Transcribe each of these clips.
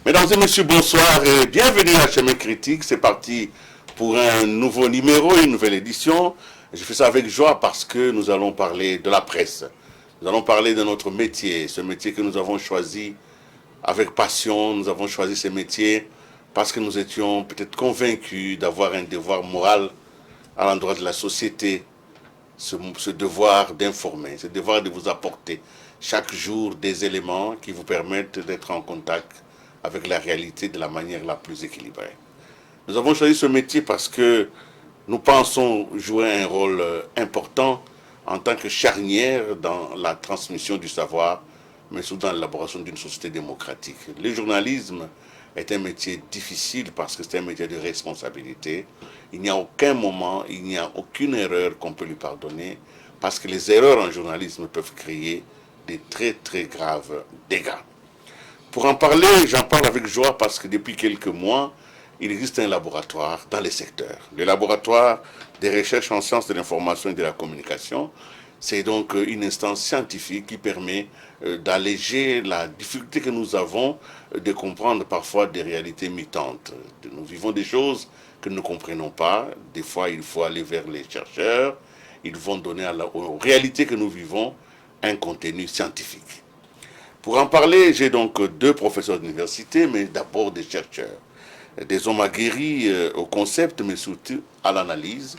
Mesdames et messieurs, bonsoir et bienvenue à Chemin Critique. C'est parti pour un nouveau numéro, une nouvelle édition. Je fais ça avec joie parce que nous allons parler de la presse. Nous allons parler de notre métier, ce métier que nous avons choisi avec passion. Nous avons choisi ce métier parce que nous étions peut-être convaincus d'avoir un devoir moral à l'endroit de la société, ce devoir d'informer, ce devoir de vous apporter chaque jour des éléments qui vous permettent d'être en contact avec la réalité de la manière la plus équilibrée. Nous avons choisi ce métier parce que nous pensons jouer un rôle important en tant que charnière dans la transmission du savoir, mais surtout dans l'élaboration d'une société démocratique. Le journalisme est un métier difficile parce que c'est un métier de responsabilité. Il n'y a aucun moment, il n'y a aucune erreur qu'on peut lui pardonner parce que les erreurs en journalisme peuvent créer des très très graves dégâts. Pour en parler, j'en parle avec joie parce que depuis quelques mois, il existe un laboratoire dans les secteurs. Le laboratoire des recherches en sciences de l'information et de la communication, c'est donc une instance scientifique qui permet d'alléger la difficulté que nous avons de comprendre parfois des réalités mutantes. Nous vivons des choses que nous ne comprenons pas. Des fois, il faut aller vers les chercheurs. Ils vont donner aux réalités que nous vivons un contenu scientifique. Pour en parler, j'ai donc deux professeurs d'université, mais d'abord des chercheurs. Des hommes aguerris au concept, mais surtout à l'analyse.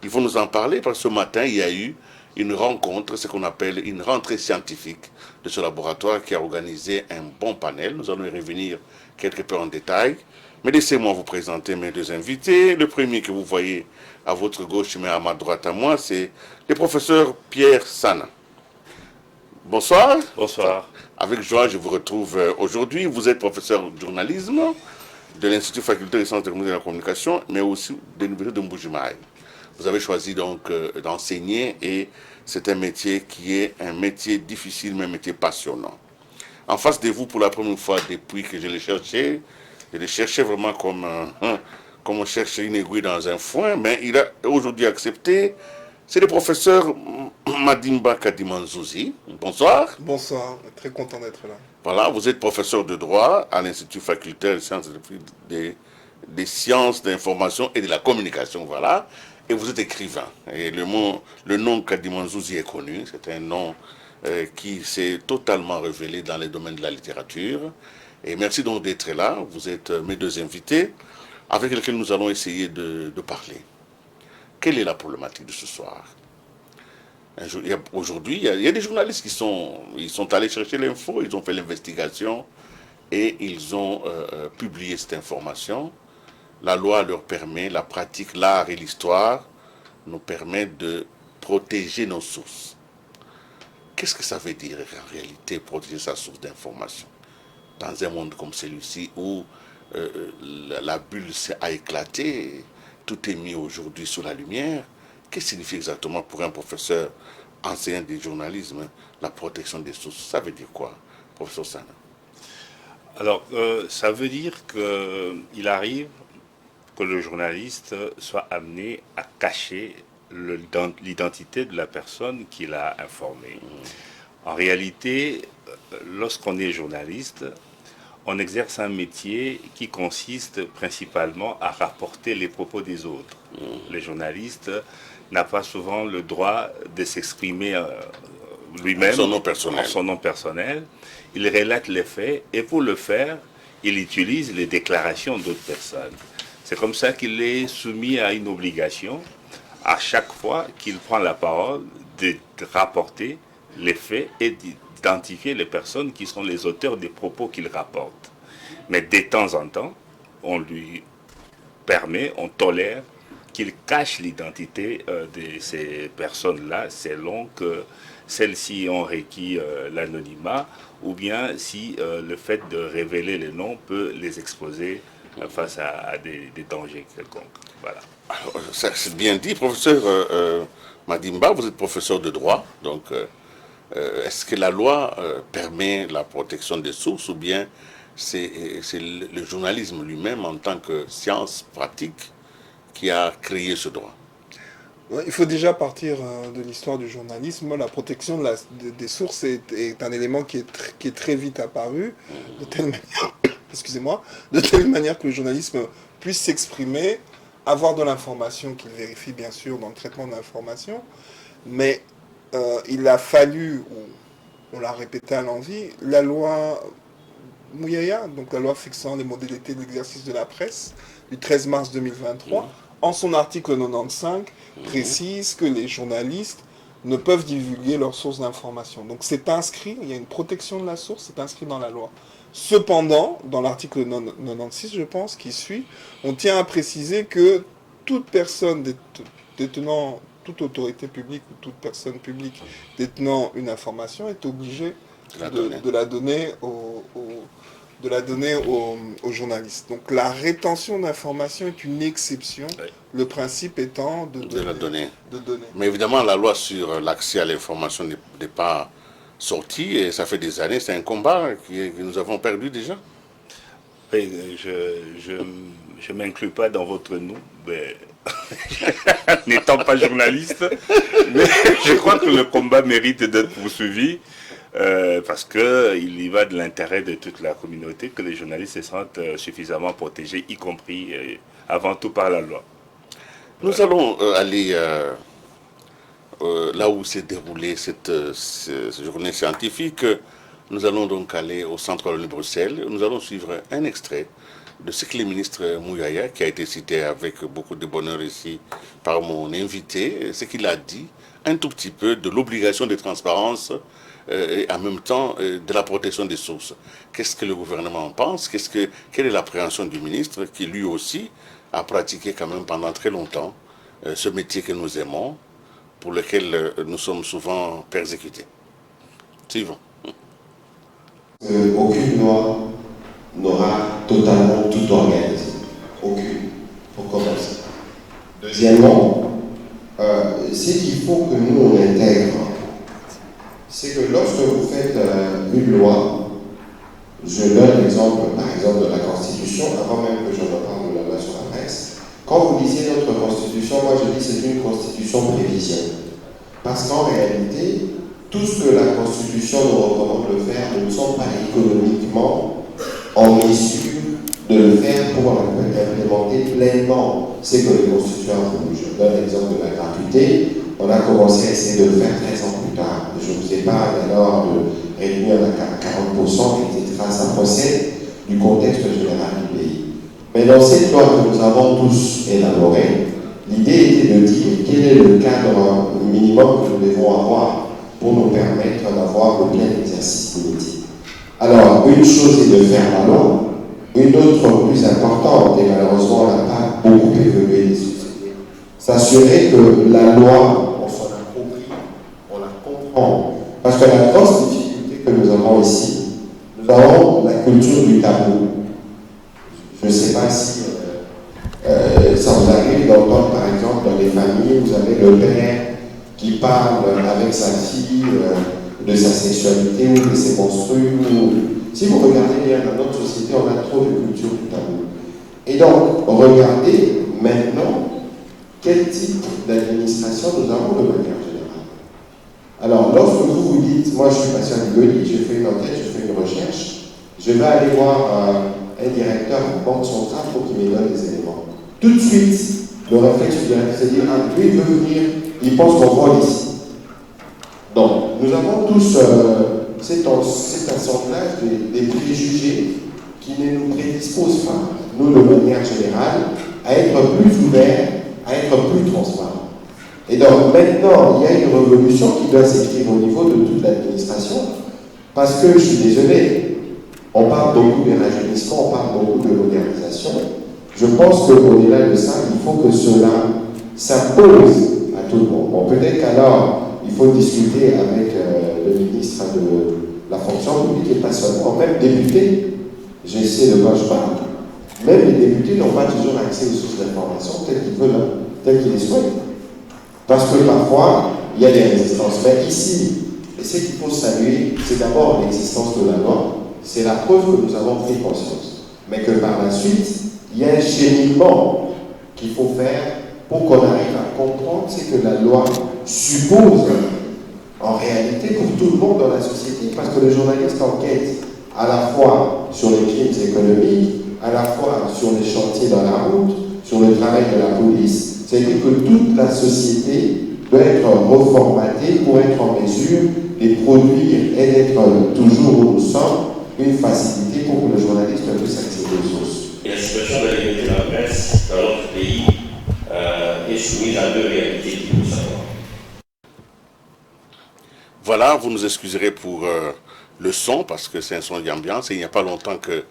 Ils vont nous en parler parce que ce matin, il y a eu une rencontre, ce qu'on appelle une rentrée scientifique de ce laboratoire qui a organisé un bon panel. Nous allons y revenir quelque peu en détail. Mais laissez-moi vous présenter mes deux invités. Le premier que vous voyez à votre gauche, mais à ma droite à moi, c'est le professeur Pierre Sana. Bonsoir. Bonsoir. Avec joie, je vous retrouve aujourd'hui. Vous êtes professeur de journalisme de l'Institut facultaire des sciences de la communication, mais aussi de l'Université de Mbujimaï. Vous avez choisi donc d'enseigner et c'est un métier qui est un métier difficile, mais un métier passionnant. En face de vous, pour la première fois depuis que je l'ai cherché vraiment comme on cherche une aiguille dans un foin, mais il a aujourd'hui accepté. C'est le professeur Madimba Kadimanzouzi. Bonsoir. Bonsoir, très content d'être là. Voilà, vous êtes professeur de droit à l'Institut facultaire des sciences de l'information et de la communication, voilà. Et vous êtes écrivain. Et le nom Kadimanzouzi est connu. C'est un nom qui s'est totalement révélé dans les domaines de la littérature. Et merci donc d'être là. Vous êtes mes deux invités avec lesquels nous allons essayer de parler. Quelle est la problématique de ce soir? Aujourd'hui, il y a des journalistes qui sont allés chercher l'info, ils ont fait l'investigation et ils ont publié cette information. La loi leur permet, la pratique, l'art et l'histoire nous permettent de protéger nos sources. Qu'est-ce que ça veut dire en réalité, protéger sa source d'information? Dans un monde comme celui-ci où la bulle a éclaté, tout est mis aujourd'hui sous la lumière. Qu'est-ce que signifie exactement pour un professeur enseignant du journalisme la protection des sources? Ça veut dire quoi, professeur Sana? Alors, ça veut dire qu'il arrive que le journaliste soit amené à cacher l'identité de la personne qu'il a informée. En réalité, lorsqu'on est journaliste, on exerce un métier qui consiste principalement à rapporter les propos des autres. Le journaliste n'a pas souvent le droit de s'exprimer lui-même en son nom personnel. Il relate les faits et pour le faire, il utilise les déclarations d'autres personnes. C'est comme ça qu'il est soumis à une obligation, à chaque fois qu'il prend la parole, de rapporter les faits et d'identifier les personnes qui sont les auteurs des propos qu'il rapporte. Mais de temps en temps, on lui permet, on tolère qu'il cache l'identité de ces personnes-là selon que celles-ci ont requis l'anonymat ou bien si le fait de révéler les noms peut les exposer face à des dangers quelconques. Voilà. Alors, ça, c'est bien dit, professeur Madimba, vous êtes professeur de droit, donc est-ce que la loi permet la protection des sources ou bien c'est le journalisme lui-même en tant que science pratique qui a créé ce droit? Ouais, il faut déjà partir de l'histoire du journalisme. La protection des sources est un élément qui est très vite apparu, de telle manière, excusez-moi, de telle manière que le journalisme puisse s'exprimer, avoir de l'information qu'il vérifie bien sûr dans le traitement de l'information, mais il a fallu, on l'a répété à l'envi, la loi Mouyaya, donc la loi fixant les modalités de l'exercice de la presse, du 13 mars 2023, en son article 95, précise que les journalistes ne peuvent divulguer leurs sources d'information. Donc c'est inscrit, il y a une protection de la source, c'est inscrit dans la loi. Cependant, dans l'article 96, je pense, qui suit, on tient à préciser que toute personne détenant, toute autorité publique ou toute personne publique détenant une information est obligée de la donner aux journalistes. Donc la rétention d'informations est une exception, oui. Le principe étant de la donner. De donner. Mais évidemment, la loi sur l'accès à l'information n'est pas sortie et ça fait des années, c'est un combat que nous avons perdu déjà. Oui, je ne m'inclus pas dans votre nous, mais n'étant pas journaliste, mais je crois que le combat mérite d'être poursuivi. Parce qu'il y va de l'intérêt de toute la communauté que les journalistes se sentent suffisamment protégés, y compris avant tout par la loi. Nous allons aller là où s'est déroulée cette journée scientifique. Nous allons donc aller au centre de Bruxelles. Nous allons suivre un extrait de ce que le ministre Mouyaya, qui a été cité avec beaucoup de bonheur ici par mon invité, ce qu'il a dit, un tout petit peu de l'obligation de transparence et en même temps de la protection des sources. Qu'est-ce que le gouvernement en pense? Quelle est l'appréhension du ministre qui lui aussi a pratiqué quand même pendant très longtemps ce métier que nous aimons, pour lequel nous sommes souvent persécutés? Suivant. Aucune loi n'aura totalement tout organisé. Aucune, pour commencer. Deuxièmement, ce qu'il faut que nous on intègre, c'est que lorsque vous faites une loi, je donne l'exemple par exemple de la Constitution, avant même que je ne parle de la loi sur la presse, quand vous lisez notre Constitution, moi je dis que c'est une Constitution prévisionnelle. Parce qu'en réalité, tout ce que la Constitution nous recommande de faire, nous ne sommes pas économiquement en mesure de le faire pour implémenter pleinement ce que le Constitution voulu. Je donne l'exemple de la gratuité. On a commencé à essayer de le faire 13 ans plus tard. Je ne vous ai pas alors de réduire à 40%, etc. Ça procède du contexte général du pays. Mais dans cette loi que nous avons tous élaborée, l'idée était de dire quel est le cadre minimum que nous devons avoir pour nous permettre d'avoir le plein exercice politique. Alors, une chose est de faire la loi, une autre plus importante, et malheureusement on n'a pas beaucoup évolué les sociétés, s'assurer que la loi, on s'en approprie, on la comprend. Parce que la grosse difficulté que nous avons ici, nous avons la culture du tabou. Je ne sais pas si ça vous arrive d'entendre par exemple dans les familles, vous avez le père qui parle avec sa fille de sa sexualité ou de ses menstrues. Si vous regardez bien dans notre société, on a trop de culture du tabou. Et donc, regardez maintenant quel type d'administration nous avons de manière générale. Alors, lorsque vous dites, moi je suis patient de Goli, je fais une enquête, je fais une recherche, je vais aller voir un directeur de banque centrale pour qu'il me donne des éléments. Tout de suite, le réflexe du directeur, c'est de dire, ah, lui il veut venir, il pense qu'on vole ici. Donc, nous avons tous cet assemblage des préjugés qui ne nous prédisposent pas, nous, de manière générale, à être plus ouvert, à être plus transparent. Et donc maintenant, il y a une révolution qui doit s'écrire au niveau de toute l'administration, parce que je suis désolé, on parle beaucoup de rajeunissement, on parle beaucoup de modernisation. Je pense qu'au-delà de ça, il faut que cela s'impose à tout le monde. Bon, peut-être qu'alors, il faut discuter avec le ministre de la fonction publique et pas seulement, même députés, je sais de quoi je parle, même les députés n'ont pas toujours accès aux sources d'information telles qu'ils veulent, telles qu'ils les souhaitent. Parce que parfois, il y a des résistances. Mais ici, et ce qu'il faut saluer, c'est d'abord l'existence de la loi. C'est la preuve que nous avons pris conscience. Mais que par la suite, il y a un cheminement qu'il faut faire pour qu'on arrive à comprendre ce que la loi suppose en réalité pour tout le monde dans la société. Parce que le journaliste enquête à la fois sur les crimes économiques, à la fois sur les chantiers dans la route, sur le travail de la police. C'est-à-dire que toute la société doit être reformatée pour être en mesure de produire et d'être toujours où nous sommes une facilité pour que le journaliste puisse accéder aux sources. Et la situation de la liberté de la presse dans notre pays est soumise à deux réalités qu'il faut savoir. Voilà, vous nous excuserez pour le son, parce que c'est un son d'ambiance, et il n'y a pas longtemps que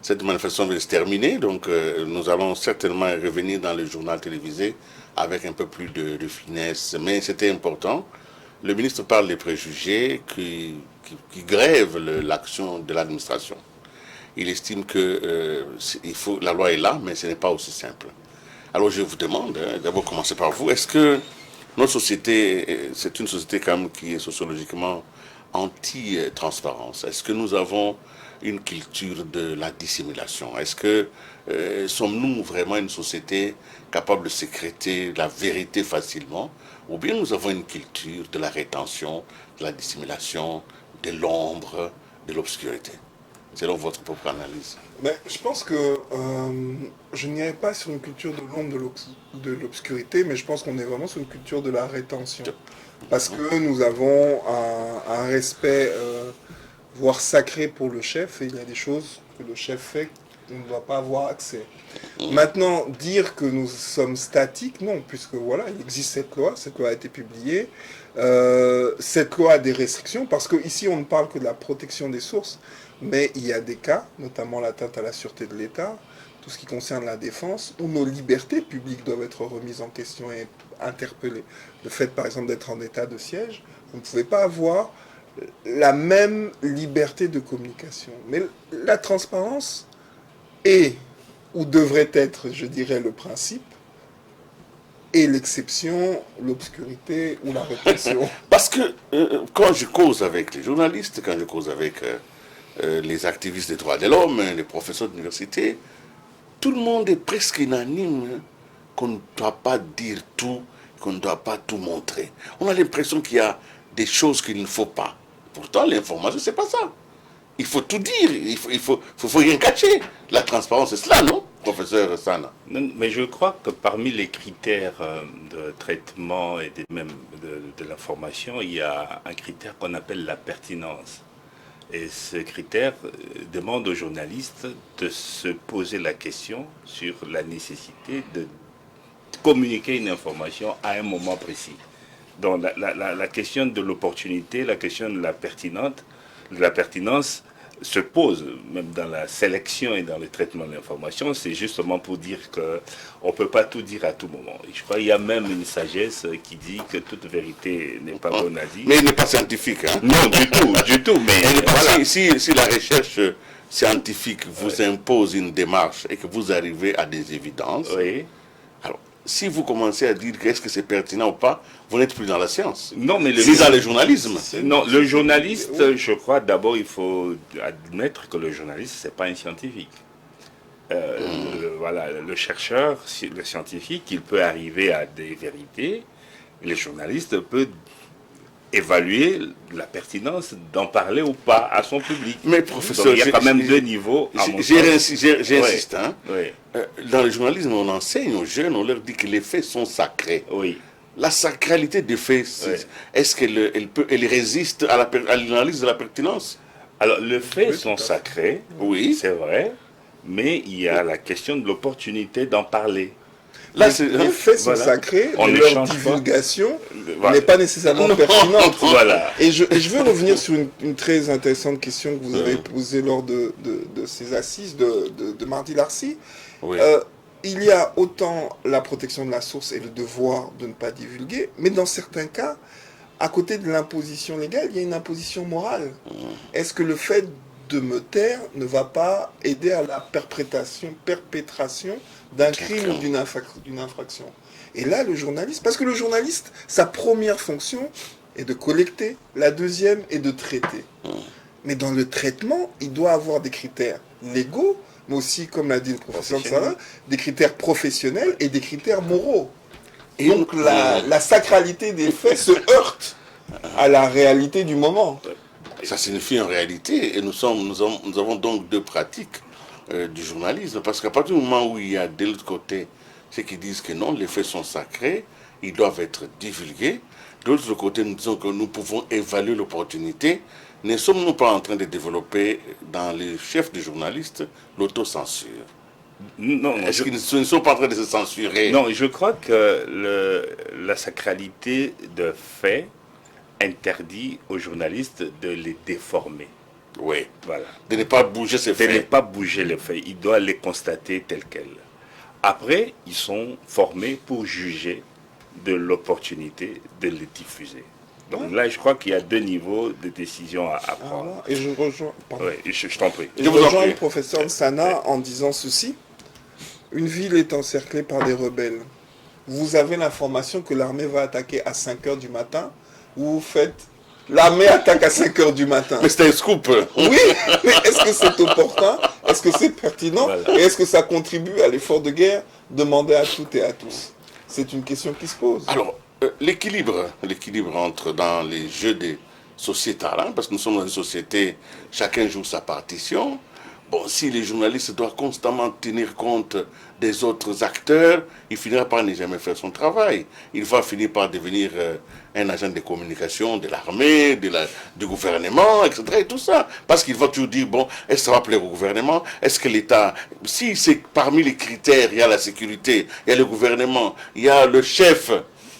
cette manifestation vient de se terminer, donc nous allons certainement revenir dans le journal télévisé avec un peu plus de finesse, mais c'était important. Le ministre parle des préjugés qui grèvent l'action de l'administration. Il estime que la loi est là, mais ce n'est pas aussi simple. Alors je vous demande, d'abord commencer par vous, est-ce que notre société, c'est une société quand même qui est sociologiquement anti-transparence? Est-ce que nous avons une culture de la dissimulation? Est-ce que sommes-nous vraiment une société capable de sécréter la vérité facilement? Ou bien nous avons une culture de la rétention, de la dissimulation, de l'ombre, de l'obscurité? Selon votre propre analyse. Mais je pense que je n'irais pas sur une culture de l'ombre, de l'obscurité, mais je pense qu'on est vraiment sur une culture de la rétention. Parce que nous avons un respect, voire sacré pour le chef, et il y a des choses que le chef fait qu'on ne doit pas avoir accès. Maintenant, dire que nous sommes statiques, non, puisque voilà, il existe cette loi a été publiée, cette loi a des restrictions, parce qu'ici on ne parle que de la protection des sources, mais il y a des cas, notamment l'atteinte à la sûreté de l'État, tout ce qui concerne la défense, où nos libertés publiques doivent être remises en question et interpellées. Le fait, par exemple, d'être en état de siège, vous ne pouvez pas avoir la même liberté de communication. Mais la transparence est, ou devrait être, je dirais, le principe, et l'exception, l'obscurité ou la répression. Parce que quand je cause avec les journalistes, quand je cause avec les activistes des droits de l'homme, les professeurs d'université, tout le monde est presque unanime qu'on ne doit pas dire tout, qu'on ne doit pas tout montrer. On a l'impression qu'il y a des choses qu'il ne faut pas. Pourtant, l'information, c'est pas ça. Il faut tout dire, il faut rien cacher. La transparence, c'est cela, non, professeur Sana? Non, mais je crois que parmi les critères de traitement et même de l'information, il y a un critère qu'on appelle la pertinence. Et ce critère demande aux journalistes de se poser la question sur la nécessité de communiquer une information à un moment précis. Donc la question de l'opportunité, la question de la pertinence se pose, même dans la sélection et dans le traitement de l'information. C'est justement pour dire qu'on ne peut pas tout dire à tout moment. Et je crois qu'il y a même une sagesse qui dit que toute vérité n'est pas bonne à dire. Mais il n'est pas scientifique. Hein? Non, du tout. Mais voilà. Si la recherche scientifique vous impose une démarche et que vous arrivez à des évidences, oui. Alors, si vous commencez à dire est-ce que c'est pertinent ou pas, vous n'êtes plus dans la science. Non, mais c'est dans le journalisme. Non, le journaliste, je crois, d'abord, il faut admettre que le journaliste, c'est pas un scientifique. Voilà, le chercheur, le scientifique, il peut arriver à des vérités. Le journaliste peut évaluer la pertinence d'en parler ou pas à son public. Mais professeur, donc, il y a quand même deux niveaux. J'insiste. Hein. Oui. Dans le journalisme, on enseigne aux jeunes, on leur dit que les faits sont sacrés. Oui. La sacralité des faits, est-ce qu'elle résiste à l'analyse de la pertinence? Alors, les faits sont sacrés, oui, c'est vrai, mais il y a la question de l'opportunité d'en parler. Là, Les faits sont sacrés, On mais ne leur change pas. divulgation Voilà. n'est pas nécessairement pertinente. Voilà. Et je veux revenir sur une très intéressante question que vous avez posée lors de ces assises de Mardi-Larcy. Oui. Il y a autant la protection de la source et le devoir de ne pas divulguer, mais dans certains cas, à côté de l'imposition légale, il y a une imposition morale. Est-ce que le fait de me taire ne va pas aider à la perpétration d'un crime ou d'une infraction? Et là, le journaliste, parce que le journaliste, sa première fonction est de collecter, la deuxième est de traiter. Mais dans le traitement, il doit avoir des critères légaux, mais aussi, comme l'a dit le professeur Sarah, des critères professionnels et des critères moraux. Et donc la sacralité des faits se heurte à la réalité du moment. Ça signifie en réalité, et nous avons donc deux pratiques du journalisme, parce qu'à partir du moment où il y a de l'autre côté ceux qui disent que non, les faits sont sacrés, ils doivent être divulgués, de l'autre côté nous disons que nous pouvons évaluer l'opportunité, ne sommes-nous pas en train de développer dans les chefs des journalistes l'autocensure? Non, Est-ce qu'ils ne sont pas en train de se censurer? Non, je crois que la sacralité de faits interdit aux journalistes de les déformer. Oui. Voilà. De ne pas bouger ces De ne faits. pas bouger les faits. Ils doivent les constater tels quels. Après, ils sont formés pour juger de l'opportunité de les diffuser. Donc là, je crois qu'il y a deux niveaux de décision à prendre. Et je rejoins, pardon. Oui, je t'en prie. Je rejoins le professeur Sana en disant ceci. Une ville est encerclée par des rebelles. Vous avez l'information que l'armée va attaquer à 5 h du matin. Vous faites... L'armée attaque à 5 h du matin. Mais c'est un scoop. Oui, mais est-ce que c'est opportun? Est-ce que c'est pertinent? Voilà. Et est-ce que ça contribue à l'effort de guerre demandé à toutes et à tous? C'est une question qui se pose. Alors, l'équilibre entre dans les jeux des sociétales, hein, parce que nous sommes dans une société, chacun joue sa partition. Bon, si les journalistes doivent constamment tenir compte des autres acteurs, il finira par ne jamais faire son travail. Il va finir par devenir un agent de communication de l'armée, du gouvernement, etc. Et tout ça. Parce qu'il va toujours dire, bon, est-ce que ça va plaire au gouvernement? Est-ce que l'État... Si c'est parmi les critères, il y a la sécurité, il y a le gouvernement, il y a le chef,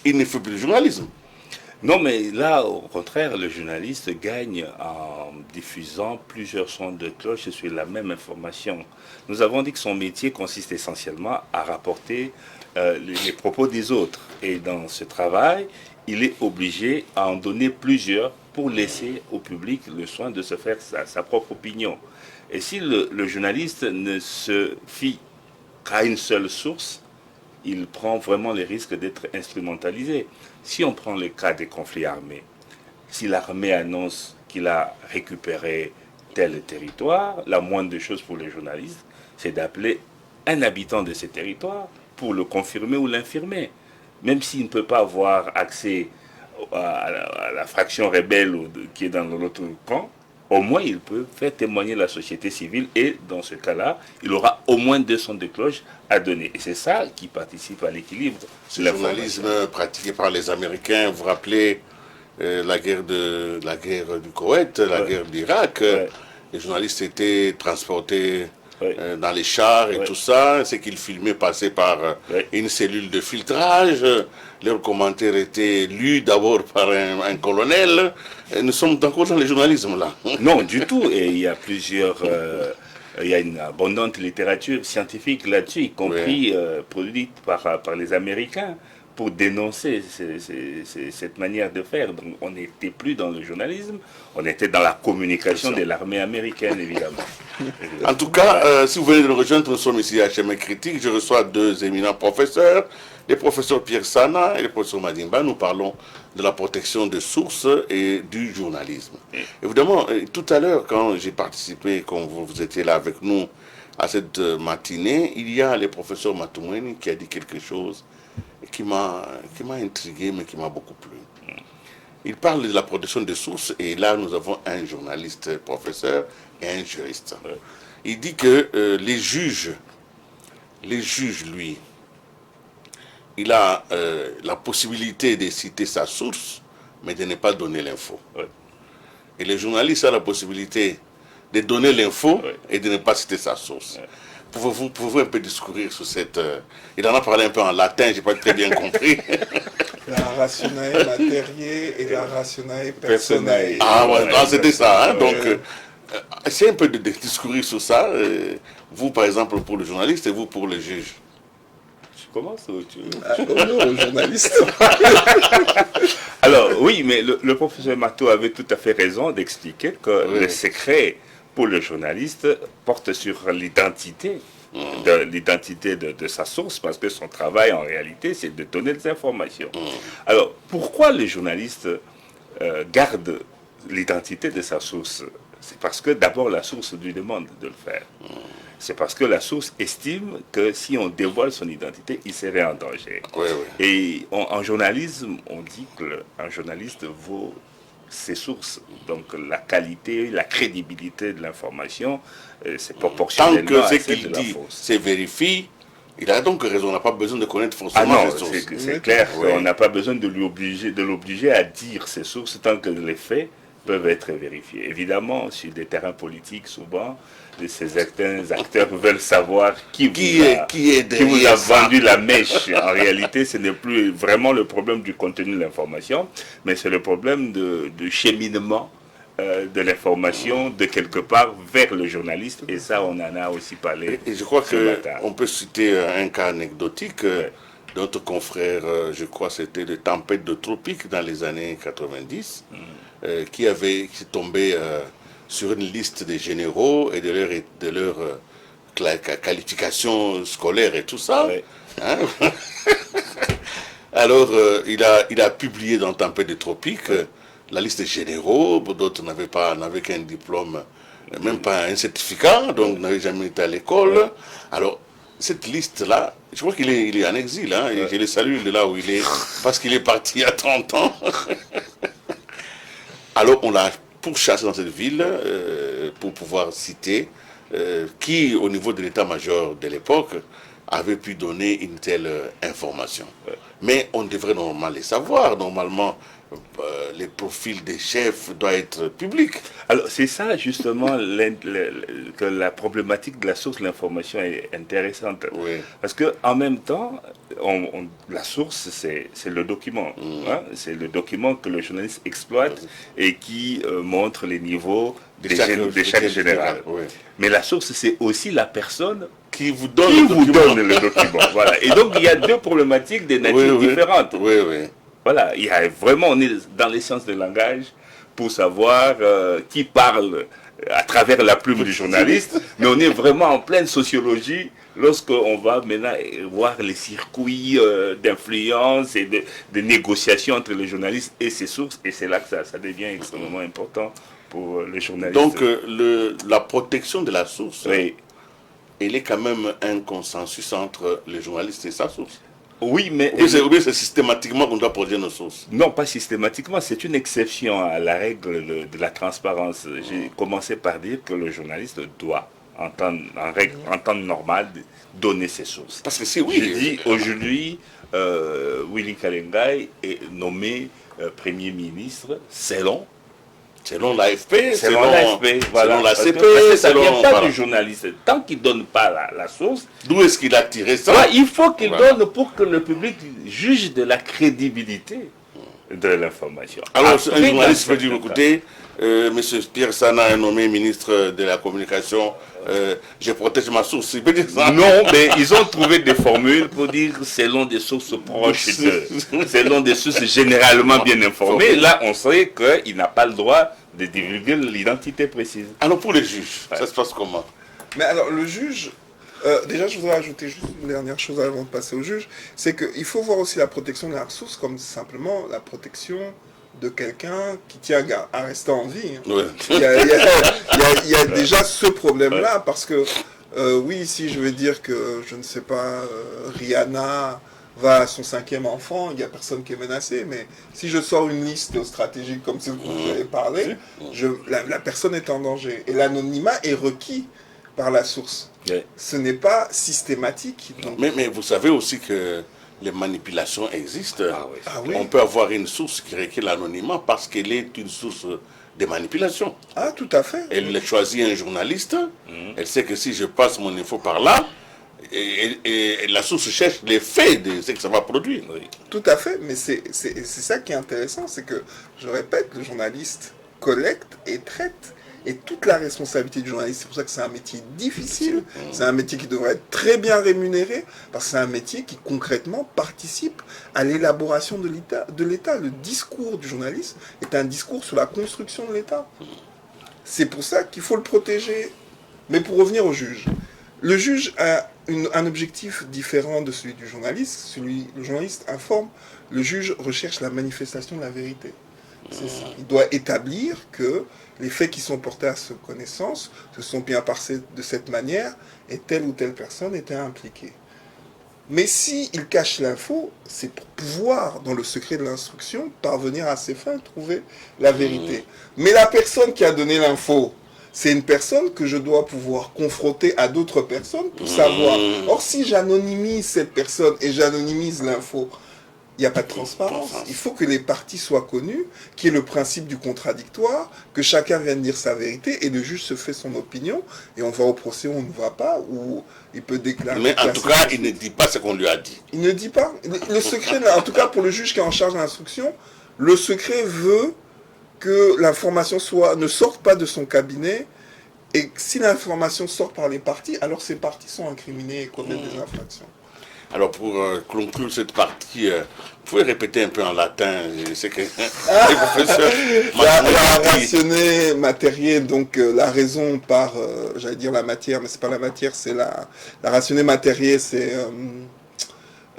il ne fait plus le journalisme. Non, mais là, au contraire, le journaliste gagne en diffusant plusieurs sons de cloche sur la même information. Nous avons dit que son métier consiste essentiellement à rapporter les propos des autres. Et dans ce travail, il est obligé à en donner plusieurs pour laisser au public le soin de se faire sa propre opinion. Et si le journaliste ne se fie qu'à une seule source, il prend vraiment le risque d'être instrumentalisé. Si on prend le cas des conflits armés, si l'armée annonce qu'il a récupéré tel territoire, la moindre chose pour les journalistes, c'est d'appeler un habitant de ce territoire pour le confirmer ou l'infirmer. Même s'il ne peut pas avoir accès à la fraction rebelle qui est dans l'autre camp, au moins il peut faire témoigner la société civile et dans ce cas-là, il aura au moins 2 sons de cloche à donner. Et c'est ça qui participe à l'équilibre. Ce journalisme pratiqué par les Américains, vous vous rappelez la guerre du Koweït, la guerre d'Irak, les journalistes étaient transportés dans les chars et tout ça, ce qu'ils filmaient passait par une cellule de filtrage, leurs commentaires étaient lus d'abord par un colonel. Nous sommes encore dans le journalisme là. Non, du tout. Et il y a il y a une abondante littérature scientifique là-dessus, y compris produite par les Américains, pour dénoncer cette manière de faire. Donc on n'était plus dans le journalisme, on était dans la communication de l'armée américaine, évidemment. En tout cas, si vous venez de nous rejoindre, nous sommes ici à HMM Critique. Je reçois 2 éminents professeurs, le professeur Pierre Sana et le professeur Madimba. Nous parlons de la protection des sources et du journalisme. Évidemment, tout à l'heure, quand j'ai participé, quand vous étiez là avec nous à cette matinée, il y a le professeur Matoumweni qui a dit quelque chose qui m'a intrigué, mais qui m'a beaucoup plu. Il parle de la protection des sources, et là, nous avons un journaliste professeur et un juriste. Il dit que les juges, lui, il a la possibilité de citer sa source, mais de ne pas donner l'info. Et le journaliste a la possibilité de donner l'info et de ne pas citer sa source. pouvez-vous un peu discourir sur cette... il en a parlé un peu en latin, j'ai pas très bien compris. La rationae materie et la rationae personae. Ah ouais, non, c'était ça. Hein, donc, essayez un peu de discourir sur ça. Vous, par exemple, pour le journaliste et vous pour le juge. Tu commences ou tu... Non, le journaliste. Alors, oui, mais le professeur Mato avait tout à fait raison d'expliquer que Oui. le secret pour le journaliste porte sur l'identité. De sa source, parce que son travail en réalité c'est de donner des informations. Alors pourquoi les journalistes gardent l'identité de sa source? C'est parce que d'abord la source lui demande de le faire. C'est parce que la source estime que si on dévoile son identité, il serait en danger. Oui, oui. Et en journalisme, on dit qu'un journaliste vaut ses sources. Donc la qualité, la crédibilité de l'information, c'est Tant proportionnellement que à ce celle qu'il de la dit fausse. c'est vérifié, il a donc raison, on n'a pas besoin de connaître Ah forcément non, les sources. c'est clair Oui. qu'on n'a pas besoin de l'obliger à dire ses sources tant que les faits peuvent être vérifiés. Évidemment, sur des terrains politiques, souvent, certains acteurs veulent savoir qui vous a derrière ça. vendu la mèche. En réalité, ce n'est plus vraiment le problème du contenu de l'information, mais c'est le problème de cheminement de l'information de quelque part vers le journaliste. Et ça, on en a aussi parlé. Et je crois ce matin. qu'on peut citer un cas anecdotique. Ouais. Notre confrère, je crois c'était de Tempête de Tropique dans les années 90, qui s'est tombé sur une liste des généraux et de leur qualification scolaire et tout ça. Ouais. Hein. Alors, il a publié dans Tempête des Tropiques la liste des généraux. D'autres n'avaient qu'un diplôme, même pas un certificat, donc n'avaient jamais été à l'école. Alors, cette liste-là, je crois qu'il est en exil, hein, et je le salue de là où il est, parce qu'il est parti il y a 30 ans. Alors, on l'a pourchassé dans cette ville pour pouvoir citer qui, au niveau de l'état-major de l'époque, avait pu donner une telle information. Mais on devrait normalement les savoir. Normalement, les profils des chefs doivent être publics. Alors, c'est ça, justement, que la problématique de la source de l'information est intéressante. Oui. Parce qu'en même temps, la source, c'est le document. Hein? C'est le document que le journaliste exploite et qui montre les niveaux de chaque général. Oui. Mais la source, c'est aussi la personne Qui vous donne qui le vous document. donne le document. Voilà. Et donc, il y a deux problématiques de nature différentes. Oui, oui. Voilà, il y a vraiment, on est dans les sciences du langage pour savoir qui parle à travers la plume du journaliste, mais on est vraiment en pleine sociologie lorsqu'on va maintenant voir les circuits d'influence et de négociation entre les journalistes et ses sources, et c'est là que ça devient extrêmement important pour les journalistes. Donc, la protection de la source, Oui. il est quand même un consensus entre le journaliste et sa source. Oui, mais... Ou bien c'est systématiquement qu'on doit protéger nos sources. Non, pas systématiquement, c'est une exception à la règle de la transparence. J'ai commencé par dire que le journaliste doit, en temps normal, donner ses sources. Parce que c'est Je dis aujourd'hui, Willy Kalengai est nommé Premier ministre selon l'AFP, selon l'AFP, voilà. selon la Parce que CP, ça ne vient pas voilà. du journaliste. Tant qu'il ne donne pas la source, D'où est-ce qu'il a tiré ça? ouais, il faut qu'il Voilà. donne pour que le public juge de la crédibilité de l'information. Alors, Après, un journaliste dans peut dire, certains écoutez, M. Pierre Sana est nommé ministre de la communication, je protège ma source. Il peut dire ça? cas. Non, mais ils ont trouvé des formules pour dire selon des sources proches d'eux, selon des sources généralement bien informées. Là, on sait qu'il n'a pas le droit de divulguer l'identité précise. Alors, pour les juges, ça se passe comment? Mais alors, le juge, déjà, je voudrais ajouter juste une dernière chose avant de passer au juge, c'est qu'il faut voir aussi la protection de la ressource comme simplement la protection de quelqu'un qui tient à rester en vie. Hein. Ouais. Il y a déjà ce problème-là, parce que, oui, si je vais dire que, je ne sais pas, Rihanna va à son 5e enfant, il n'y a personne qui est menacé, mais si je sors une liste stratégique comme celle que vous avez parlé, la personne est en danger. Et l'anonymat est requis par la source. Ouais. Ce n'est pas systématique. Donc, Mais vous savez aussi que les manipulations existent. Ah oui. Ah oui. On peut avoir une source qui requiert l'anonymat parce qu'elle est une source des manipulations. Ah, tout à fait. Elle choisit un journaliste, elle sait que si je passe mon info par là, et la source cherche les faits de ce que ça va produire. Oui. Tout à fait, mais c'est ça qui est intéressant, c'est que, je répète, le journaliste collecte et traite, et toute la responsabilité du journaliste, c'est pour ça que c'est un métier difficile, c'est un métier qui devrait être très bien rémunéré, parce que c'est un métier qui concrètement participe à l'élaboration de l'État. Le discours du journaliste est un discours sur la construction de l'État. C'est pour ça qu'il faut le protéger. Mais pour revenir au juge, le juge a un objectif différent de celui du journaliste. Le journaliste informe, le juge recherche la manifestation de la vérité. C'est ça. Il doit établir que les faits qui sont portés à sa connaissance se sont bien passés de cette manière et telle ou telle personne était impliquée. Mais s'il cache l'info, c'est pour pouvoir, dans le secret de l'instruction, parvenir à ses fins, trouver la vérité. Mais la personne qui a donné l'info, c'est une personne que je dois pouvoir confronter à d'autres personnes pour savoir. Or, si j'anonymise cette personne et j'anonymise l'info, il n'y a pas de transparence. Il faut que les parties soient connues, qu'il y ait le principe du contradictoire, que chacun vienne dire sa vérité et le juge se fait son opinion et on va au procès ou on ne va pas, ou il peut déclarer. Mais en tout cas, il ne dit pas ce qu'on lui a dit. Il ne dit pas. Le secret, en tout cas pour le juge qui est en charge de l'instruction, le secret veut que l'information ne sorte pas de son cabinet, et si l'information sort par les parties, alors ces parties sont incriminées et commettent des infractions. Alors pour conclure cette partie, vous pouvez répéter un peu en latin, je sais que les professeurs... La ratione matérielle, donc la raison par, j'allais dire la matière, mais c'est pas la matière, c'est la ratione matérielle, c'est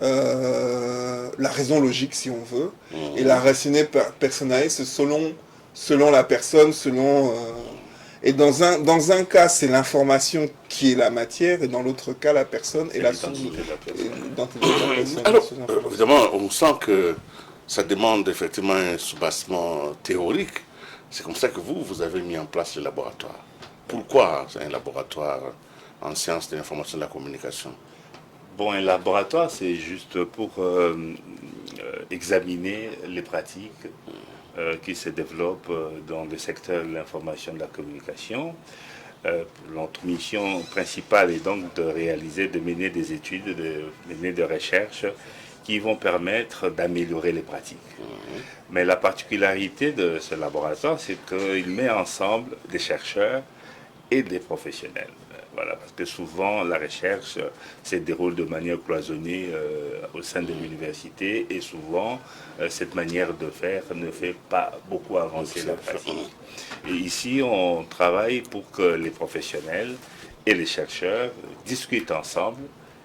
la raison logique si on veut, et la ratione personnelle, c'est selon la personne, et dans un cas, c'est l'information qui est la matière, et dans l'autre cas, la personne est la source. Alors, évidemment, on sent que ça demande effectivement un soubassement théorique. C'est comme ça que vous avez mis en place le laboratoire. Pourquoi c'est un laboratoire en sciences de l'information et de la communication? Bon, un laboratoire, c'est juste pour examiner les pratiques qui se développent dans le secteur de l'information et de la communication. Notre mission principale est donc de mener des études, de mener des recherches qui vont permettre d'améliorer les pratiques. Mais la particularité de ce laboratoire, c'est qu'il met ensemble des chercheurs et des professionnels. Voilà, parce que souvent la recherche se déroule de manière cloisonnée au sein de l'université et souvent cette manière de faire ne fait pas beaucoup avancer la pratique. Et ici on travaille pour que les professionnels et les chercheurs discutent ensemble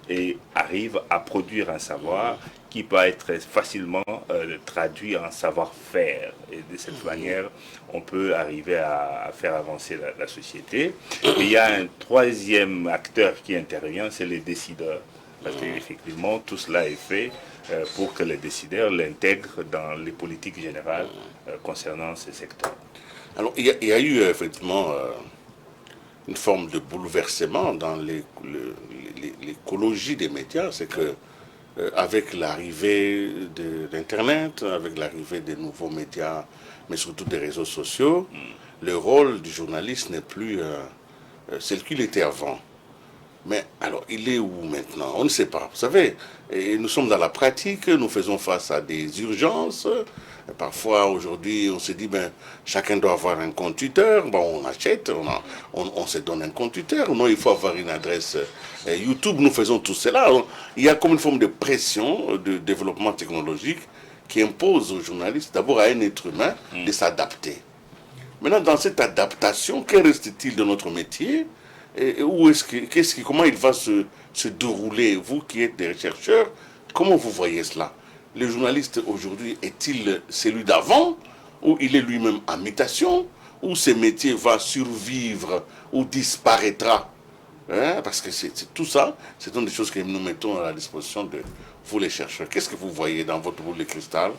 et arrivent à produire un savoir qui peut être facilement traduit en savoir-faire. Et de cette manière, on peut arriver à faire avancer la société. Et il y a un troisième acteur qui intervient, c'est les décideurs. Parce qu'effectivement, tout cela est fait pour que les décideurs l'intègrent dans les politiques générales concernant ce secteur. Alors, il y a eu effectivement une forme de bouleversement dans l'écologie des médias. C'est que avec l'arrivée de l'Internet, avec l'arrivée des nouveaux médias, mais surtout des réseaux sociaux, le rôle du journaliste n'est plus celle qu'il était avant. Mais alors, il est où maintenant? On ne sait pas. Vous savez, et nous sommes dans la pratique, nous faisons face à des urgences. Parfois, aujourd'hui, on se dit, chacun doit avoir un compte Twitter. Bon, on achète, on se donne un compte Twitter. Non, il faut avoir une adresse YouTube. Nous faisons tout cela. Il y a comme une forme de pression de développement technologique qui impose aux journalistes, d'abord à un être humain, de s'adapter. Maintenant, dans cette adaptation, que reste-t-il de notre métier? Et comment il va se dérouler? Vous qui êtes des chercheurs, comment vous voyez cela? Le journaliste aujourd'hui est-il celui d'avant, ou il est lui-même en mutation, ou ce métier va survivre ou disparaîtra? Parce que c'est tout ça, c'est une des choses que nous mettons à la disposition de vous les chercheurs. Qu'est-ce que vous voyez dans votre boule de cristal?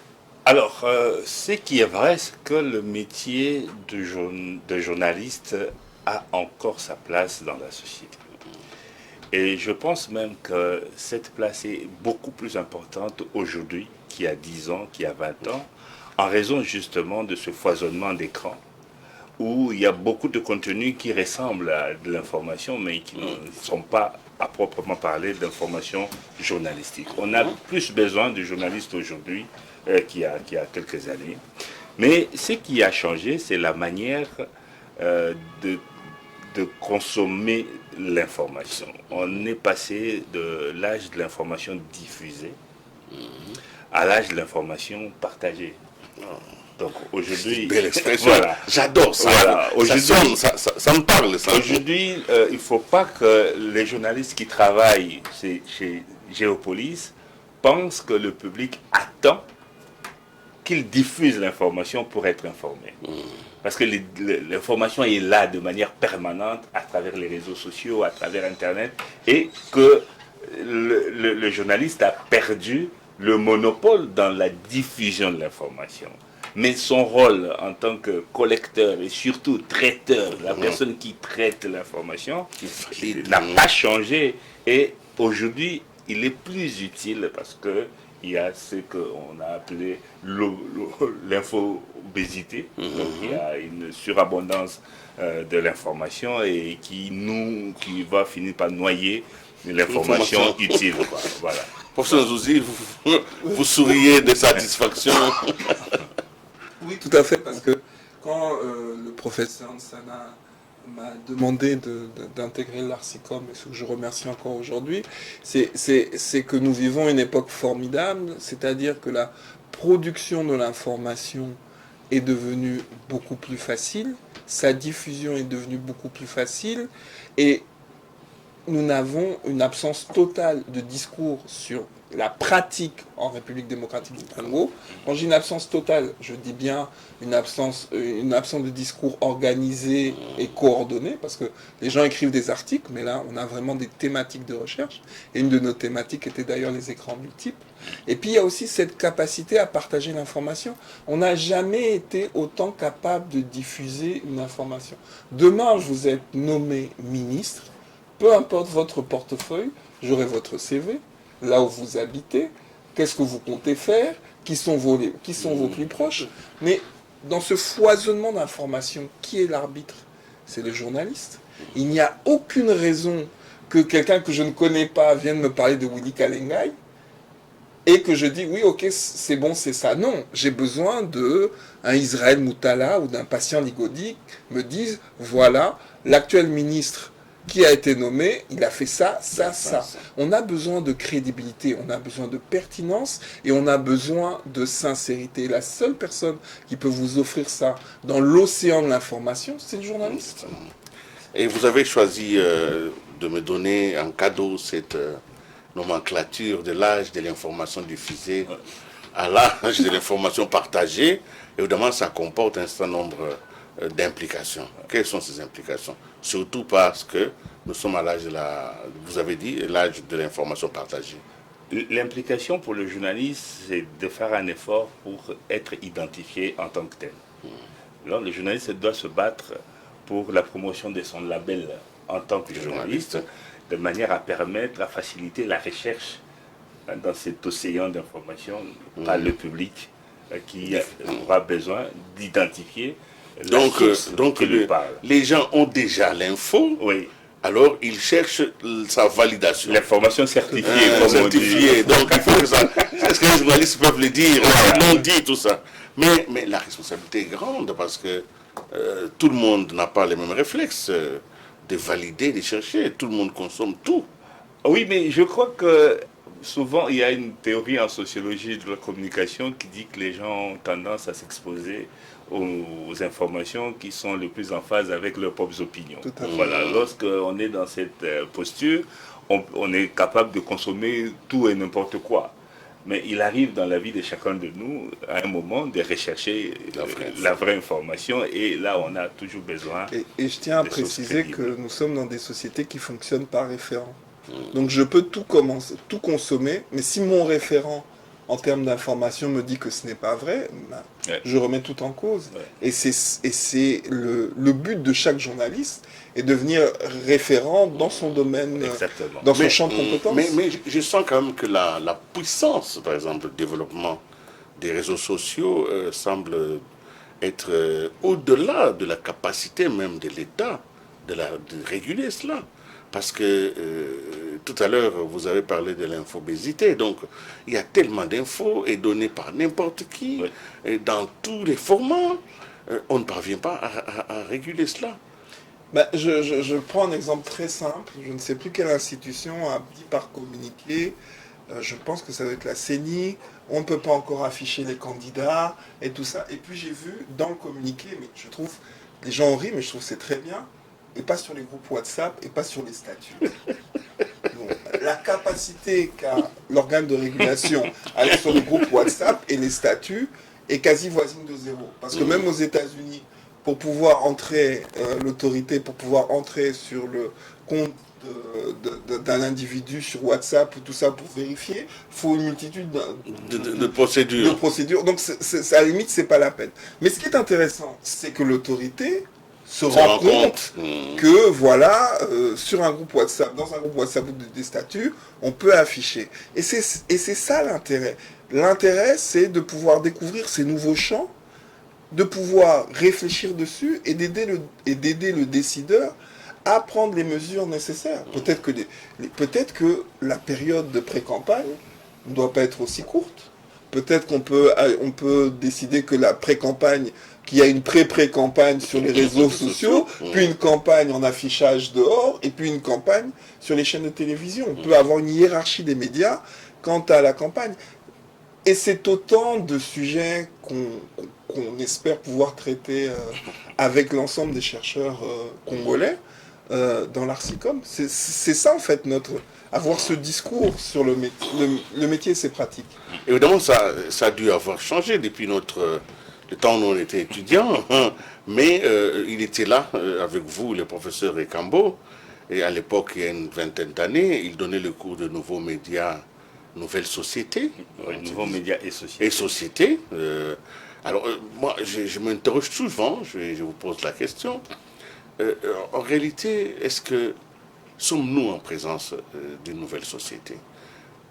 Alors, ce qui est vrai, c'est que le métier de journaliste a encore sa place dans la société. Et je pense même que cette place est beaucoup plus importante aujourd'hui qu'il y a 10 ans, qu'il y a 20 ans, en raison justement de ce foisonnement d'écrans où il y a beaucoup de contenus qui ressemblent à de l'information, mais qui ne sont pas à proprement parler d'information journalistique. On a plus besoin de journalistes aujourd'hui qu'il y a quelques années. Mais ce qui a changé, c'est la manière de consommer l'information. On est passé de l'âge de l'information diffusée à l'âge de l'information partagée. Donc aujourd'hui, belle expression. Voilà. J'adore ça. Voilà. Aujourd'hui, ça me parle. Ça. Aujourd'hui, il ne faut pas que les journalistes qui travaillent chez Géopolis pensent que le public attend qu'ils diffusent l'information pour être informé. Parce que l'information est là de manière permanente à travers les réseaux sociaux, à travers Internet, et que le journaliste a perdu le monopole dans la diffusion de l'information. Mais son rôle en tant que collecteur et surtout traiteur, la personne qui traite l'information, n'a pas changé. Et aujourd'hui, il est plus utile parce que il y a ce qu'on a appelé l'infobésité. Donc il y a une surabondance de l'information et qui va finir par noyer l'information utile. Voilà. Professeur Zouzi, vous souriez de satisfaction. Oui, tout à fait, parce que quand le professeur Nsana m'a demandé d'intégrer l'Arcicom, et ce que je remercie encore aujourd'hui, c'est que nous vivons une époque formidable, c'est-à-dire que la production de l'information est devenue beaucoup plus facile, sa diffusion est devenue beaucoup plus facile, et nous n'avons une absence totale de discours sur la pratique en République démocratique du Congo. Quand j'ai une absence totale, je dis bien une absence de discours organisé et coordonné, parce que les gens écrivent des articles, mais là, on a vraiment des thématiques de recherche. Et une de nos thématiques était d'ailleurs les écrans multiples. Et puis, il y a aussi cette capacité à partager l'information. On n'a jamais été autant capable de diffuser une information. Demain, vous êtes nommé ministre, peu importe votre portefeuille, j'aurai votre CV, là où vous habitez, qu'est-ce que vous comptez faire, qui sont vos plus proches. Mais dans ce foisonnement d'informations, qui est l'arbitre? C'est le journaliste. Il n'y a aucune raison que quelqu'un que je ne connais pas vienne me parler de Willy Kalengai et que je dis oui, ok, c'est bon, c'est ça. Non, j'ai besoin d'un Israël Moutala ou d'un patient Ligodi me dise voilà, l'actuel ministre qui a été nommé, il a fait ça. On a besoin de crédibilité, on a besoin de pertinence et on a besoin de sincérité. La seule personne qui peut vous offrir ça dans l'océan de l'information, c'est le journaliste. Et vous avez choisi de me donner en cadeau cette nomenclature de l'âge de l'information diffusée à l'âge de l'information partagée. Évidemment, ça comporte un certain nombre d'implications. Quelles sont ces implications? Surtout parce que nous sommes à l'âge vous avez dit, l'âge de l'information partagée. L'implication pour le journaliste, c'est de faire un effort pour être identifié en tant que tel. Alors, le journaliste doit se battre pour la promotion de son label en tant que journaliste, de manière à permettre, à faciliter la recherche dans cet océan d'informations par le public qui aura besoin d'identifier donc les gens ont déjà l'info, oui. Alors ils cherchent sa validation. L'information certifiée, comme certifiée. on dit. Donc il faut que ça. Est-ce que les journalistes peuvent le dire? Ils l'ont dit, tout ça. Mais la responsabilité est grande parce que tout le monde n'a pas les mêmes réflexes de valider, de chercher. Tout le monde consomme tout. Oui, mais je crois que souvent il y a une théorie en sociologie de la communication qui dit que les gens ont tendance à s'exposer aux informations qui sont le plus en phase avec leurs propres opinions. Voilà, lorsqu'on est dans cette posture, on est capable de consommer tout et n'importe quoi. Mais il arrive dans la vie de chacun de nous, à un moment, de rechercher la vraie information. Et là, on a toujours besoin. Et je tiens à préciser que nous sommes dans des sociétés qui fonctionnent par référent. Donc je peux tout consommer, mais si mon référent en termes d'information me dit que ce n'est pas vrai, je remets tout en cause. Et c'est le but de chaque journaliste, est de devenir référent dans son domaine, dans son champ de compétences. Mais je sens quand même que la puissance, par exemple, le développement des réseaux sociaux semble être au-delà de la capacité même de l'État de réguler cela. Parce que tout à l'heure, vous avez parlé de l'infobésité. Donc, il y a tellement d'infos et données par n'importe qui, et dans tous les formats. On ne parvient pas à réguler cela. Ben, je prends un exemple très simple. Je ne sais plus quelle institution a dit par communiqué. Je pense que ça doit être la CENI. On ne peut pas encore afficher les candidats et tout ça. Et puis j'ai vu dans le communiqué, mais je trouve, les gens ont ri, mais je trouve que c'est très bien, et pas sur les groupes WhatsApp et pas sur les statuts. Bon, la capacité qu'a l'organe de régulation à aller sur les groupes WhatsApp et les statuts est quasi voisine de zéro. Parce que même aux États-Unis, pour pouvoir entrer, l'autorité, pour pouvoir entrer sur le compte d'un individu sur WhatsApp ou tout ça pour vérifier, il faut une multitude de procédures. Donc, à la limite, c'est pas la peine. Mais ce qui est intéressant, c'est que l'autorité se rend compte que, voilà, sur un groupe WhatsApp, dans un groupe WhatsApp ou des statuts, on peut afficher. Et c'est ça l'intérêt. L'intérêt, c'est de pouvoir découvrir ces nouveaux champs, de pouvoir réfléchir dessus et d'aider le décideur à prendre les mesures nécessaires. Peut-être que la période de pré-campagne ne doit pas être aussi courte. Peut-être qu'on peut décider que la pré-campagne, qu'il y a une pré-campagne sur les réseaux sociaux, puis une campagne en affichage dehors, et puis une campagne sur les chaînes de télévision. On peut avoir une hiérarchie des médias quant à la campagne. Et c'est autant de sujets qu'on espère pouvoir traiter avec l'ensemble des chercheurs congolais dans l'Arcicom. C'est ça en fait avoir ce discours sur le métier et ses pratiques. Évidemment, ça a dû avoir changé depuis le temps où on était étudiant, hein, mais il était là avec vous, le professeur Ekambo, et à l'époque, il y a une vingtaine d'années, il donnait le cours de nouveaux médias, nouvelles sociétés. Nouveaux médias et sociétés. Et sociétés. Alors, moi, je m'interroge souvent, je vous pose la question. En réalité, est-ce que sommes-nous en présence d'une nouvelle société?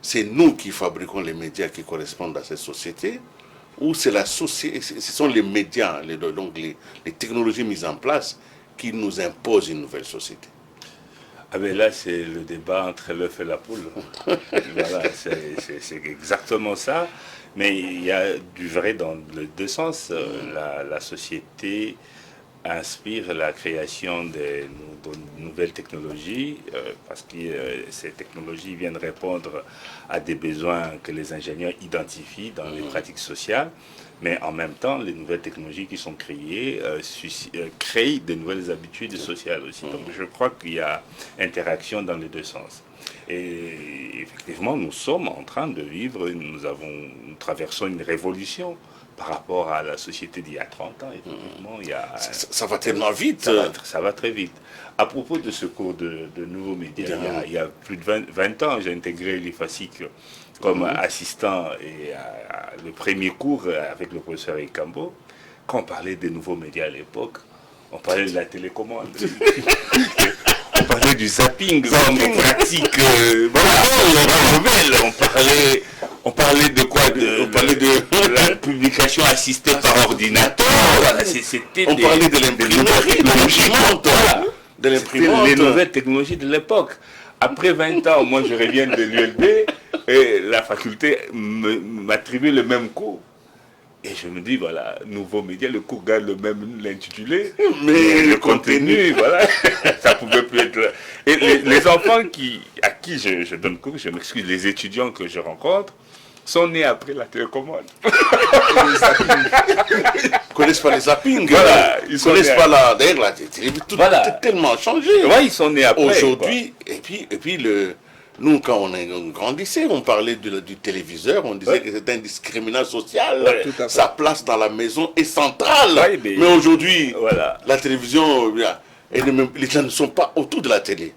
C'est nous qui fabriquons les médias qui correspondent à cette société, ou c'est la société, ce sont les médias, donc les technologies mises en place qui nous imposent une nouvelle société? Ah ben là, c'est le débat entre l'œuf et la poule. Voilà, c'est exactement ça. Mais il y a du vrai dans les deux sens. La société inspire la création de nouvelles technologies parce que ces technologies viennent répondre à des besoins que les ingénieurs identifient dans les pratiques sociales. Mais en même temps, les nouvelles technologies qui sont créées créent de nouvelles habitudes sociales aussi. Donc je crois qu'il y a interaction dans les deux sens. Et effectivement, nous sommes en train de vivre, nous traversons une révolution par rapport à la société d'il y a 30 ans. Effectivement, ça va tellement vite. Ça va très vite. À propos de ce cours de nouveaux médias, il y a plus de 20 ans, j'ai intégré l'IFASIC comme assistant et le premier cours avec le professeur Ekambo. Quand on parlait des nouveaux médias à l'époque, on parlait de la télécommande. On parlait du zapping comme pratique nouvelle. On parlait de quoi? On parlait de la publication assistée par ordinateur. Voilà, on parlait de l'imprimerie, de l'imprimante. Les nouvelles technologies de l'époque. Après 20 ans, moi je reviens de l'ULB et la faculté m'attribue le même cours. Et je me dis, voilà, nouveaux médias, le cours garde le même l'intitulé, mais le contenu, voilà, ça pouvait plus être là. Et les enfants à qui je donne cours, je m'excuse, les étudiants que je rencontre, sont nés après la télécommande. Ils connaissent pas les zappings. Voilà, ils connaissent pas la. D'ailleurs, la télévision, tout a tellement changé. Ouais, ils sont nés après. Aujourd'hui, et puis nous, quand on grandissait, on parlait du téléviseur, on disait que c'était un discriminant social. Sa place dans la maison est centrale. Mais aujourd'hui, la télévision, les gens ne sont pas autour de la télé.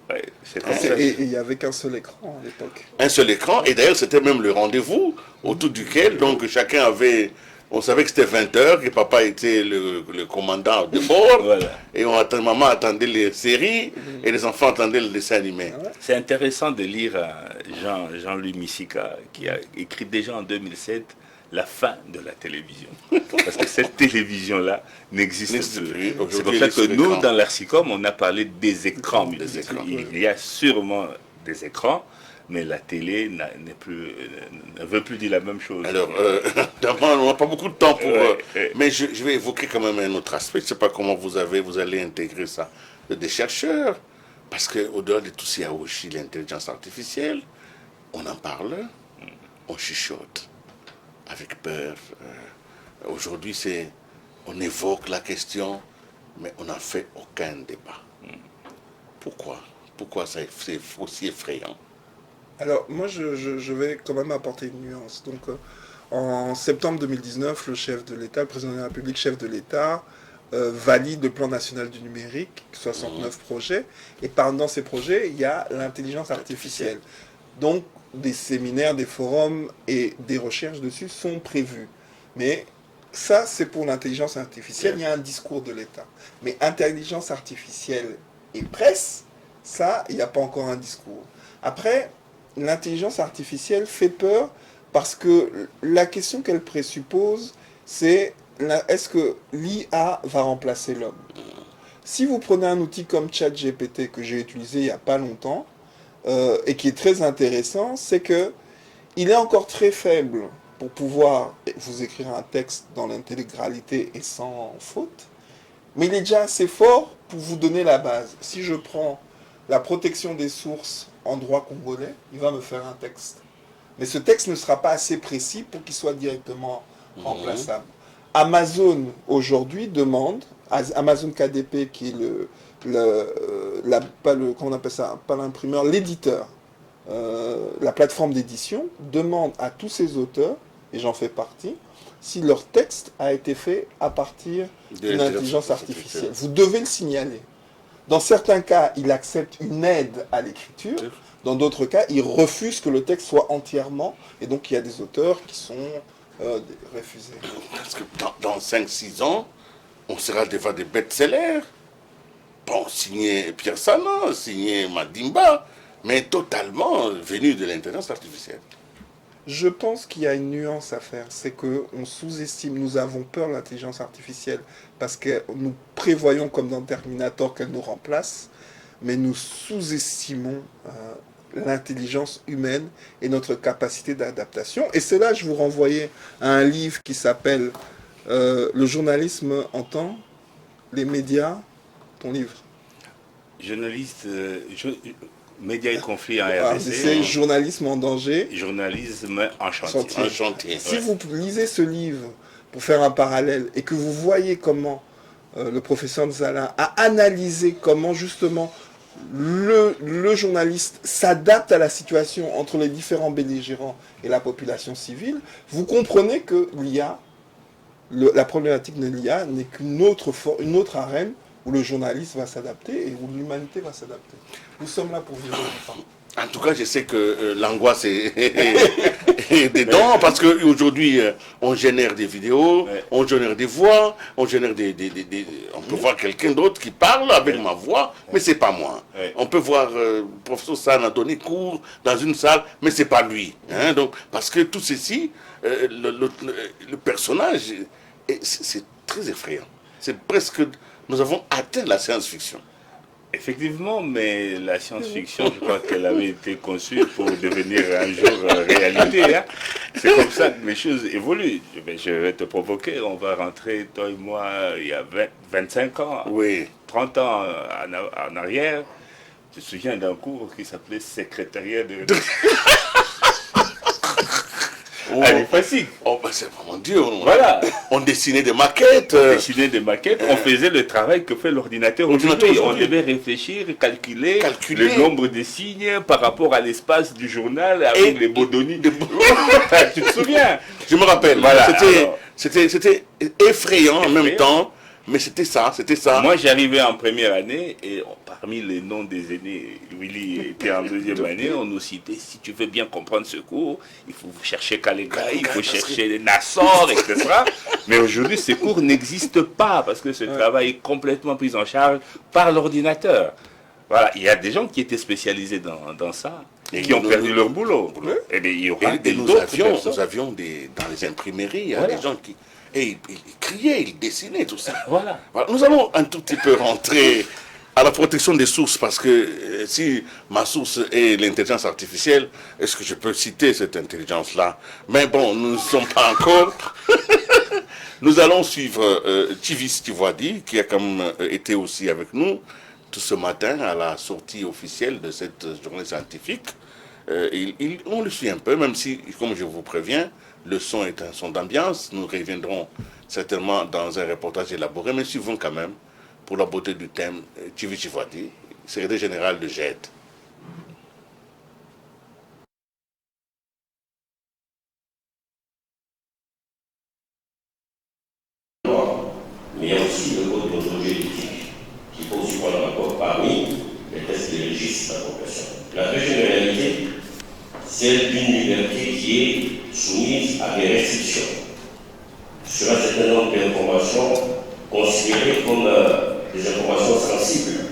Et il n'y avait qu'un seul écran à l'époque. Un seul écran, et d'ailleurs c'était même le rendez-vous autour duquel donc chacun avait... On savait que c'était 20h, que papa était le commandant de bord, et maman attendait les séries, et les enfants attendaient le dessin animé. C'est intéressant de lire Jean-Louis Missika, qui a écrit déjà en 2007 la fin de la télévision. Parce que cette télévision-là n'existe plus. C'est pour Aujourd'hui, ça elle est que sur nous, écran. dans l'Arsicom, on a parlé des écrans. Des écrans. Il y a sûrement des écrans, mais la télé ne veut plus dire la même chose. Alors, d'abord, on n'a pas beaucoup de temps pour... Ouais. mais je vais évoquer quand même un autre aspect. Je ne sais pas comment vous allez intégrer ça. Des chercheurs. Parce qu'au-delà de tout, il y a aussi l'intelligence artificielle. On en parle, on chuchote, avec peur. Aujourd'hui, on évoque la question, mais on n'a fait aucun débat. Pourquoi? Pourquoi c'est aussi effrayant? Alors, moi, je vais quand même apporter une nuance. Donc, en septembre 2019, le chef de l'État, le président de la République, chef de l'État, valide le plan national du numérique, 69 projets. Et dans ces projets, il y a l'intelligence artificielle. Donc, des séminaires, des forums et des recherches dessus sont prévus. Mais ça, c'est pour l'intelligence artificielle. Il y a un discours de l'État. Mais intelligence artificielle et presse, ça, il n'y a pas encore un discours. Après, l'intelligence artificielle fait peur parce que la question qu'elle présuppose, c'est est-ce que l'IA va remplacer l'homme? Si vous prenez un outil comme ChatGPT que j'ai utilisé il n'y a pas longtemps et qui est très intéressant, c'est que il est encore très faible pour pouvoir vous écrire un texte dans l'intégralité et sans faute, mais il est déjà assez fort pour vous donner la base. Si je prends la protection des sources en droit congolais, il va me faire un texte. Mais ce texte ne sera pas assez précis pour qu'il soit directement remplaçable. Amazon, aujourd'hui, demande, Amazon KDP, qui est comment on appelle ça, pas l'imprimeur, l'éditeur, la plateforme d'édition, demande à tous ses auteurs, et j'en fais partie, si leur texte a été fait à partir d'une intelligence artificielle. Vous devez le signaler. Dans certains cas, il accepte une aide à l'écriture. Dans d'autres cas, il refuse que le texte soit entièrement. Et donc, il y a des auteurs qui sont refusés. Parce que dans 5-6 ans, on sera devant des best-sellers. Bon, signé Pierre Salan, signé Madimba, mais totalement venu de l'intelligence artificielle. Je pense qu'il y a une nuance à faire. C'est qu'on sous-estime, nous avons peur de l'intelligence artificielle parce que nous prévoyons, comme dans Terminator, qu'elle nous remplace, mais nous sous-estimons l'intelligence humaine et notre capacité d'adaptation. Et c'est là que je vous renvoyais à un livre qui s'appelle Le journalisme en temps, les médias, ton livre. Journaliste, médias et conflits en C'est RDC. Journalisme en danger. Journalisme en chantier. Chantier. Si vous lisez ce livre pour faire un parallèle et que vous voyez comment le professeur Nzala a analysé comment justement le journaliste s'adapte à la situation entre les différents belligérants et la population civile, vous comprenez que l'IA, la problématique de l'IA n'est qu'une autre arène où le journaliste va s'adapter et où l'humanité va s'adapter. Nous sommes là pour vivre longtemps. En tout cas, je sais que l'angoisse est dedans, parce qu'aujourd'hui, on génère des vidéos, on génère des voix, on génère on peut voir quelqu'un d'autre qui parle avec ma voix, mais c'est pas moi. On peut voir le professeur San a donné cours dans une salle, mais c'est pas lui. Hein, donc, parce que tout ceci, le personnage, c'est très effrayant. C'est presque... Nous avons atteint la science-fiction. Effectivement, mais la science-fiction, je crois qu'elle avait été conçue pour devenir un jour réalité. Hein. C'est comme ça que les choses évoluent. Je vais te provoquer, on va rentrer, toi et moi, il y a 25 ans, 30 ans en arrière. Je me souviens d'un cours qui s'appelait secrétariat de... Aliphatique. Oh, ben c'est vraiment dur. Voilà. On dessinait des maquettes. On faisait le travail que fait l'ordinateur aujourd'hui. On devait réfléchir, calculer le nombre de signes par rapport à l'espace du journal avec les bodonies. Tu te souviens? Je me rappelle. Voilà. C'était effrayant en même temps. Mais c'était ça. Moi, j'arrivais en première année et parmi les noms des aînés, Willy était en deuxième année, on nous citait, si tu veux bien comprendre ce cours, il faut chercher Kalega, il faut chercher Nassor, etc. Mais aujourd'hui, ce cours n'existe pas parce que ce travail est complètement pris en charge par l'ordinateur. Voilà, il y a des gens qui étaient spécialisés dans ça. qui ont perdu leur boulot. Et il y aura d'autres personnes. Nous avions dans les imprimeries, Voilà. des gens qui... Et ils criaient, ils dessinaient, tout ça. Voilà. Voilà. Nous allons un tout petit peu rentrer à la protection des sources, parce que si ma source est l'intelligence artificielle, est-ce que je peux citer cette intelligence-là? Mais bon, nous ne sommes pas encore. Nous allons suivre Tivis Tivoadi, qui a quand même été aussi avec nous tout ce matin à la sortie officielle de cette journée scientifique. On le suit un peu, même si, comme je vous préviens, le son est un son d'ambiance. Nous reviendrons certainement dans un reportage élaboré, mais suivons quand même, pour la beauté du thème, Tivis Tivoadi, secrétaire général de GED. Mais il y a aussi le code d'ontologie éthique qu'il faut aussi prendre en compte parmi les tests qui régissent la profession. La deuxième réalité, c'est d'une liberté qui est soumise à des restrictions sur un certain nombre d'informations considérées comme des informations sensibles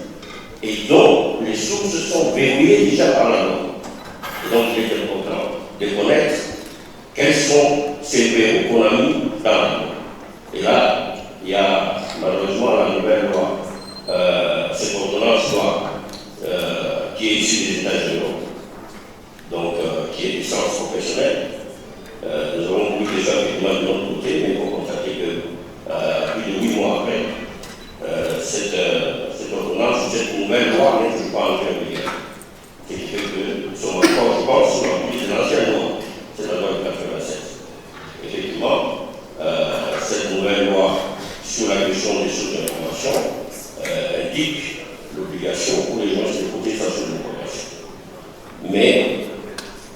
et dont les sources sont verrouillées déjà par la norme. Et donc il est important de connaître quels sont ces verrous qu'on a mis dans la norme. Et là, il y a malheureusement la nouvelle loi, cette ordonnance loi qui est issue des États généraux, donc qui est licence professionnelle. Nous avons voulu déjà effectivement de notre côté, mais il faut constater que plus de 8 mois après, cette ordonnance, cette nouvelle loi n'est toujours pas entrée en vigueur. Ce qui fait que nous sommes encore, je pense, sur la piste de l'ancienne loi, c'est la loi de 87. Effectivement, cette nouvelle loi sur la question des sources d'information indique l'obligation pour les gens de côté sa source d'information. Mais,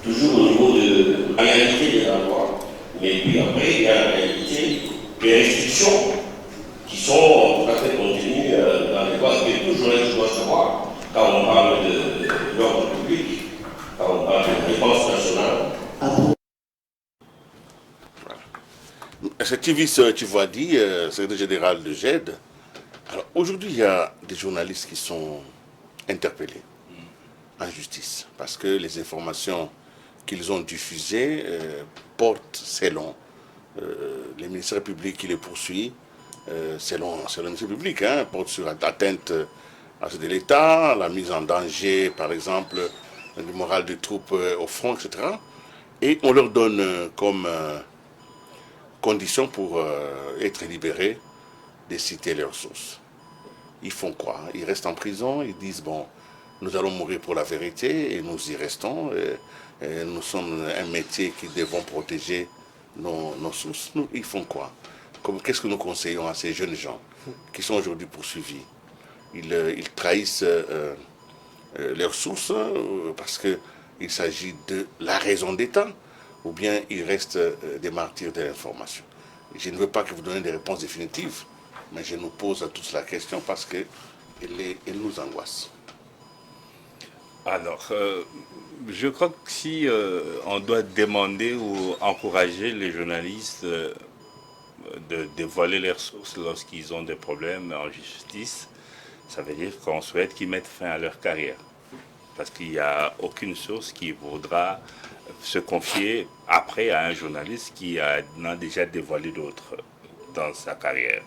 toujours au niveau de la réalité de la loi, mais puis après, il y a la réalité des restrictions qui sont tout à fait contenues dans les lois que tout journaliste doit savoir quand on parle de l'ordre public, quand on parle de défense nationale. C'est Tivis Tivoadi, secrétaire général de GED. Alors aujourd'hui, il y a des journalistes qui sont interpellés en justice parce que les informations qu'ils ont diffusées portent selon les ministères publics qui les poursuivent, selon le ministère public, portent sur atteinte à ceux de l'État, la mise en danger, par exemple, du moral des troupes au front, etc. Et on leur donne comme condition pour être libérés de citer leurs sources. Ils font quoi? Ils restent en prison, ils disent, bon, nous allons mourir pour la vérité et nous y restons. Et nous sommes un métier qui devons protéger nos sources. Ils font quoi? Qu'est-ce que nous conseillons à ces jeunes gens qui sont aujourd'hui poursuivis? Ils trahissent leurs sources parce qu'il s'agit de la raison d'État, ou bien ils restent des martyrs de l'information. Je ne veux pas que vous donniez des réponses définitives, mais je nous pose à tous la question parce qu'elle nous angoisse. Alors, je crois que si on doit demander ou encourager les journalistes de dévoiler leurs sources lorsqu'ils ont des problèmes en justice, ça veut dire qu'on souhaite qu'ils mettent fin à leur carrière. Parce qu'il n'y a aucune source qui voudra se confier après à un journaliste qui en a déjà dévoilé d'autres dans sa carrière.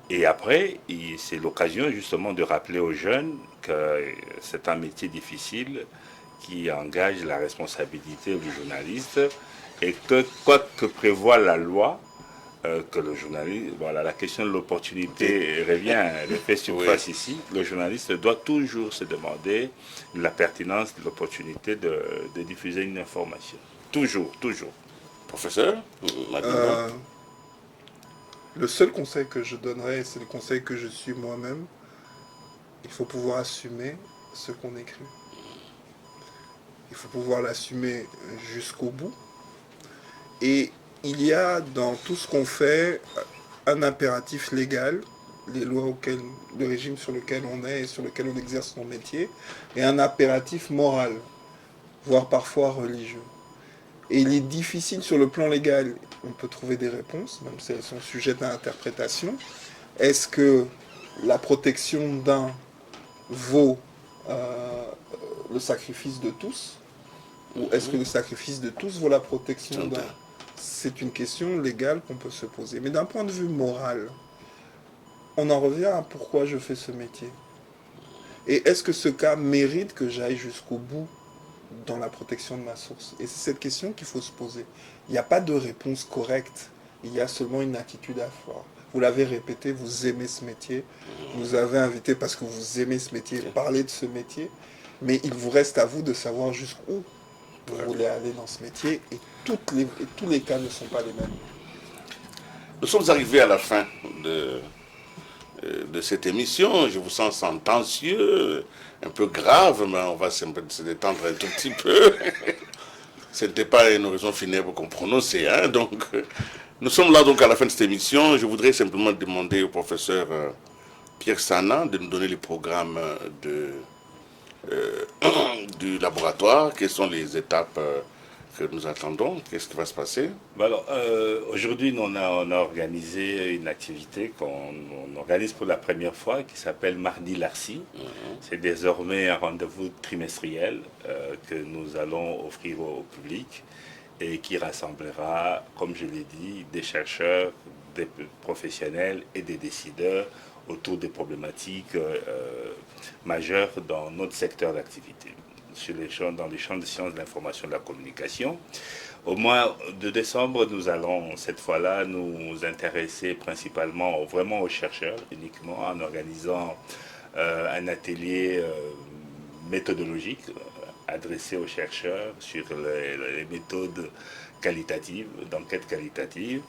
Et après, c'est l'occasion justement de rappeler aux jeunes que c'est un métier difficile qui engage la responsabilité du journaliste et que quoi que prévoit la loi, que le journaliste, voilà, la question de l'opportunité revient, le fait surface ici, le journaliste doit toujours se demander la pertinence de l'opportunité de diffuser une information. Toujours, toujours. Professeur, le seul conseil que je donnerais, c'est le conseil que je suis moi-même. Il faut pouvoir assumer ce qu'on écrit. Il faut pouvoir l'assumer jusqu'au bout. Et il y a dans tout ce qu'on fait un impératif légal, les lois le régime sur lequel on est et sur lequel on exerce son métier, et un impératif moral, voire parfois religieux. Et il est difficile sur le plan légal, on peut trouver des réponses, même si elles sont sujettes à interprétation. Est-ce que la protection d'un vaut le sacrifice de tous? Ou est-ce que le sacrifice de tous vaut la protection d'un? C'est une question légale qu'on peut se poser. Mais d'un point de vue moral, on en revient à pourquoi je fais ce métier. Et est-ce que ce cas mérite que j'aille jusqu'au bout dans la protection de ma source? Et c'est cette question qu'il faut se poser. Il n'y a pas de réponse correcte. Il y a seulement une attitude à avoir. Vous l'avez répété, vous aimez ce métier. Vous avez invité parce que vous aimez ce métier, parler de ce métier. Mais il vous reste à vous de savoir jusqu'où vous voulez aller dans ce métier. Et tous les cas ne sont pas les mêmes. Nous sommes arrivés à la fin de cette émission. Je vous sens sentencieux, un peu grave, mais on va se détendre un tout petit peu. Ce n'était pas une oraison funèbre qu'on prononçait. Hein, donc, nous sommes là donc à la fin de cette émission. Je voudrais simplement demander au professeur Pierre Sana de nous donner les programmes du laboratoire. Quelles sont les étapes que nous attendons? Qu'est-ce qui va se passer? Alors, aujourd'hui, on a organisé une activité qu'on organise pour la première fois qui s'appelle Mardi Larcy. C'est désormais un rendez-vous trimestriel que nous allons offrir au public et qui rassemblera, comme je l'ai dit, des chercheurs, des professionnels et des décideurs autour des problématiques majeures dans notre secteur d'activité, dans les champs de sciences de l'information et de la communication. Au mois de décembre, nous allons cette fois-là nous intéresser principalement vraiment aux chercheurs, uniquement en organisant un atelier méthodologique adressé aux chercheurs sur les méthodes qualitatives, d'enquête qualitative.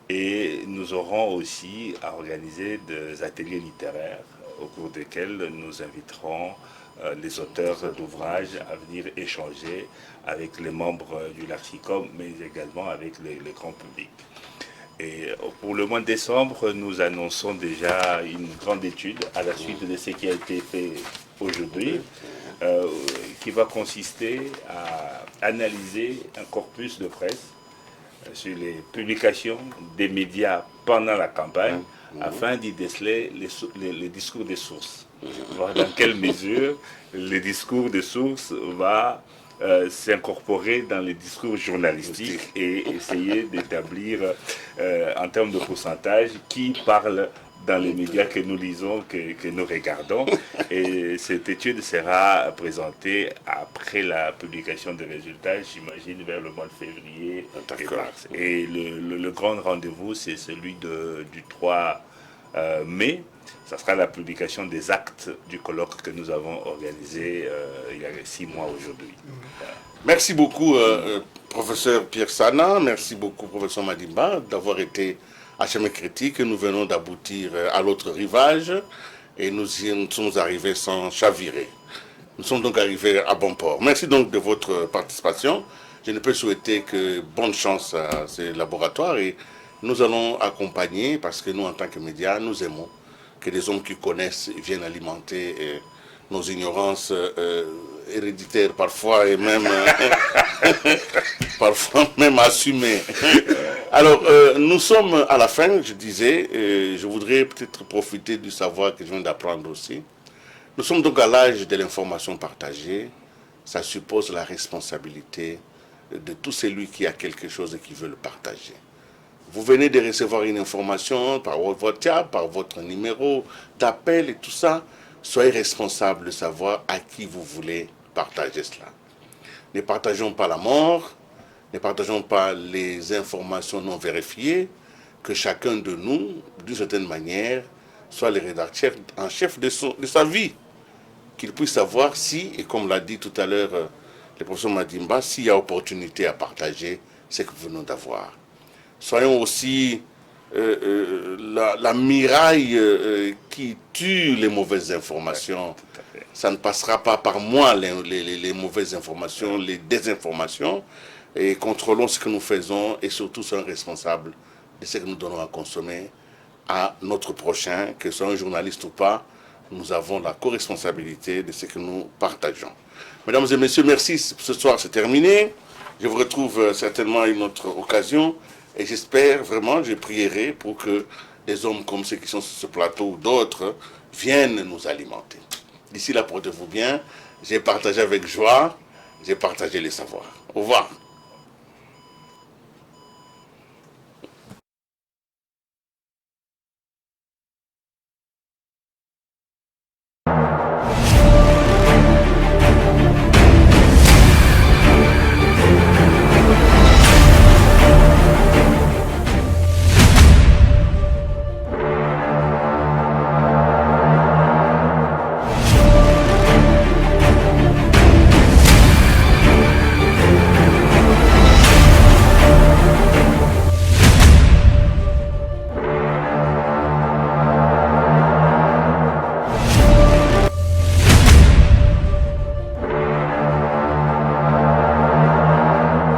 Et nous aurons aussi à organiser des ateliers littéraires au cours desquels nous inviterons les auteurs d'ouvrages à venir échanger avec les membres du LARCICOM, mais également avec le grand public. Et pour le mois de décembre, nous annonçons déjà une grande étude à la suite de ce qui a été fait aujourd'hui, qui va consister à analyser un corpus de presse sur les publications des médias pendant la campagne, afin d'y déceler les discours des sources. Voir dans quelle mesure le discours des sources va s'incorporer dans les discours journalistiques et essayer d'établir en termes de pourcentage qui parle dans les médias que nous lisons, que nous regardons. Et cette étude sera présentée après la publication des résultats, j'imagine vers le mois de février et mars. Et le grand rendez-vous, c'est celui du 3 mai. Ça sera la publication des actes du colloque que nous avons organisé il y a 6 mois aujourd'hui. Voilà. Merci beaucoup, professeur Pierre Sana. Merci beaucoup, professeur Madimba, d'avoir été à Chemin Critique. Nous venons d'aboutir à l'autre rivage et nous sommes arrivés sans chavirer. Nous sommes donc arrivés à bon port. Merci donc de votre participation. Je ne peux souhaiter que bonne chance à ces laboratoires et nous allons accompagner, parce que nous, en tant que médias, nous aimons que des hommes qui connaissent viennent alimenter nos ignorances héréditaires parfois et même parfois même assumées. Alors, nous sommes à la fin, je disais, je voudrais peut-être profiter du savoir que je viens d'apprendre aussi. Nous sommes donc à l'âge de l'information partagée. Ça suppose la responsabilité de tout celui qui a quelque chose et qui veut le partager. Vous venez de recevoir une information par votre WhatsApp, par votre numéro d'appel et tout ça. Soyez responsable de savoir à qui vous voulez partager cela. Ne partageons pas la mort, ne partageons pas les informations non vérifiées, que chacun de nous, d'une certaine manière, soit le rédacteur en chef de sa vie. Qu'il puisse savoir si, et comme l'a dit tout à l'heure le professeur Madimba, s'il y a opportunité à partager ce que nous venons d'avoir. Soyons aussi la miraille qui tue les mauvaises informations. Ça ne passera pas par moi, les mauvaises informations, les désinformations. Et contrôlons ce que nous faisons et surtout soyons responsables de ce que nous donnons à consommer à notre prochain, que ce soit un journaliste ou pas. Nous avons la co-responsabilité de ce que nous partageons. Mesdames et messieurs, merci. Ce soir, c'est terminé. Je vous retrouve certainement à une autre occasion. Et j'espère vraiment, je prierai pour que des hommes comme ceux qui sont sur ce plateau ou d'autres viennent nous alimenter. D'ici là, portez-vous bien. j'ai partagé avec joie, j'ai partagé les savoirs. Au revoir.